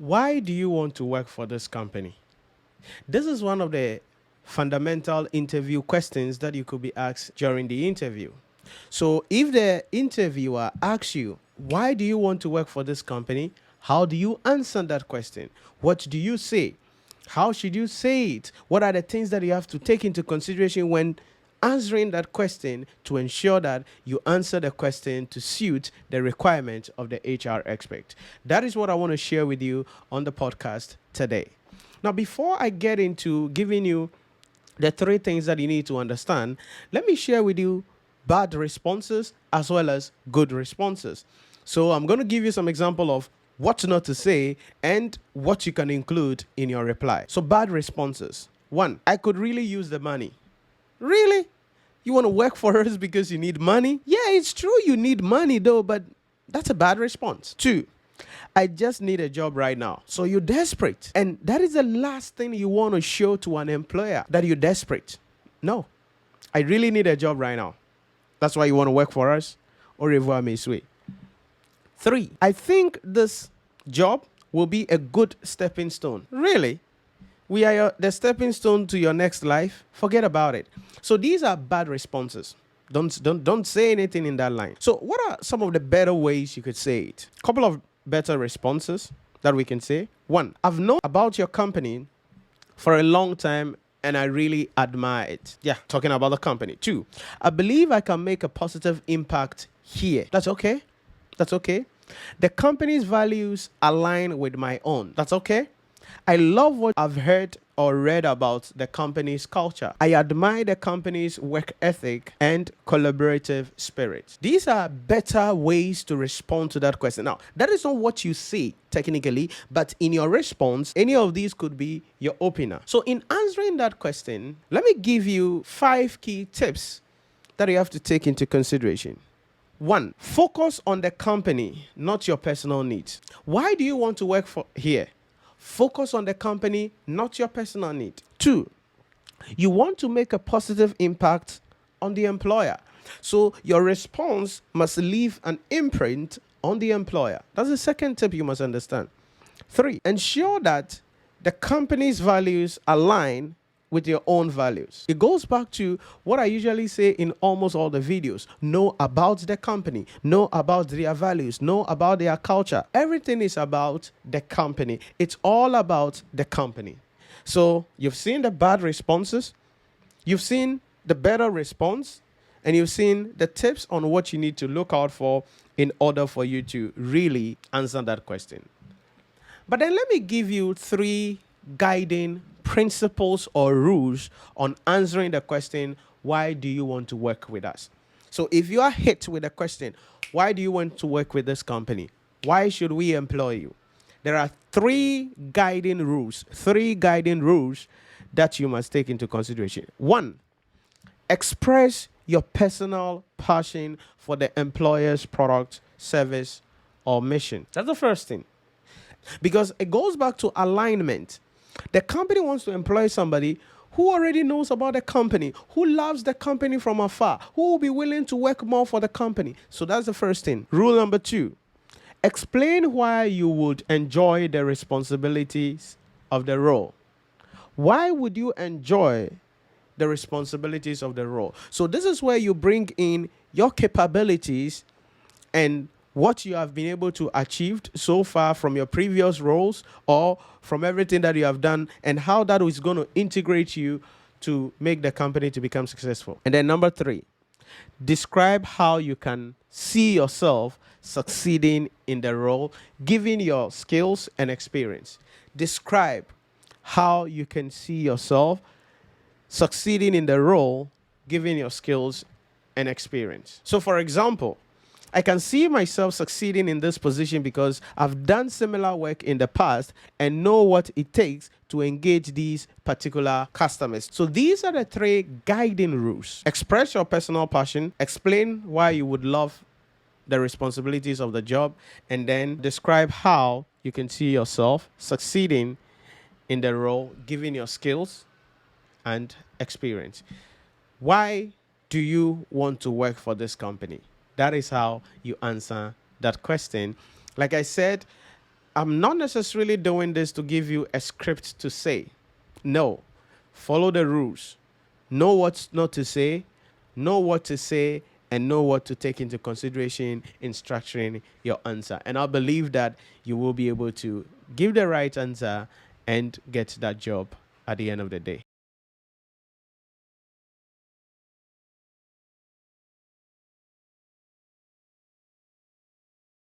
Why do you want to work for this company? This is one of the fundamental interview questions that you could be asked during the interview. So, if the interviewer asks you, why do you want to work for this company? How do you answer that question? What do you say? How should you say it? What are the things that you have to take into consideration when answering that question to ensure that you answer the question to suit the requirement of the HR expert? That is what I want to share with you on the podcast today. Now, before I get into giving you the three things that you need to understand, let me share with you bad responses as well as good responses. So I'm going to give you some example of what not to say and what you can include in your reply. So bad responses. One, I could really use the money. Really? You want to work for us because you need money? Yeah, it's true you need money though, but that's a bad response. Two, I just need a job right now. So you're desperate. And that is the last thing you want to show to an employer, that you're desperate. No, I really need a job right now. That's why you want to work for us. Au revoir, messieurs. Three, I think this job will be a good stepping stone. Really? We are the stepping stone to your next life? Forget about it. So these are bad responses. Don't say anything in that line. So what are some of the better ways you could say it? Couple of better responses that we can say. One, I've known about your company for a long time and I really admire it. Yeah, talking about the company. Two, I believe I can make a positive impact here. That's okay. That's okay. The company's values align with my own. That's okay. I love what I've heard or read about the company's culture. I admire the company's work ethic and collaborative spirit. These are better ways to respond to that question. Now, that is not what you say technically, but in your response, any of these could be your opener. So in answering that question, let me give you 5 key tips that you have to take into consideration. One, focus on the company, not your personal needs. Why do you want to work for here? Focus on the company, not your personal need. Two, you want to make a positive impact on the employer. So your response must leave an imprint on the employer. That's the second tip you must understand. Three, ensure that the company's values align with your own values. It goes back to what I usually say in almost all the videos. Know about the company, know about their values, know about their culture. Everything is about the company. It's all about the company. So you've seen the bad responses, you've seen the better response, and you've seen the tips on what you need to look out for in order for you to really answer that question. But then let me give you 3 guiding principles or rules on answering the question, why do you want to work with us? So if you are hit with the question, why do you want to work with this company? Why should we employ you? There are 3 guiding rules that you must take into consideration. 1, express your personal passion for the employer's product, service, or mission. That's the first thing. Because it goes back to alignment. The company wants to employ somebody who already knows about the company, who loves the company from afar, who will be willing to work more for the company. So that's the first thing. Rule number 2, explain why you would enjoy the responsibilities of the role. Why would you enjoy the responsibilities of the role? So this is where you bring in your capabilities and what you have been able to achieve so far from your previous roles or from everything that you have done, and how that is going to integrate you to make the company to become successful. And then number 3, describe how you can see yourself succeeding in the role, given your skills and experience. Describe how you can see yourself succeeding in the role, given your skills and experience. So for example, I can see myself succeeding in this position because I've done similar work in the past and know what it takes to engage these particular customers. So these are the 3 guiding rules. Express your personal passion, explain why you would love the responsibilities of the job, and then describe how you can see yourself succeeding in the role, given your skills and experience. Why do you want to work for this company? That is how you answer that question. Like I said, I'm not necessarily doing this to give you a script to say. No. Follow the rules. Know what not to say, know what to say, and know what to take into consideration in structuring your answer. And I believe that you will be able to give the right answer and get that job at the end of the day.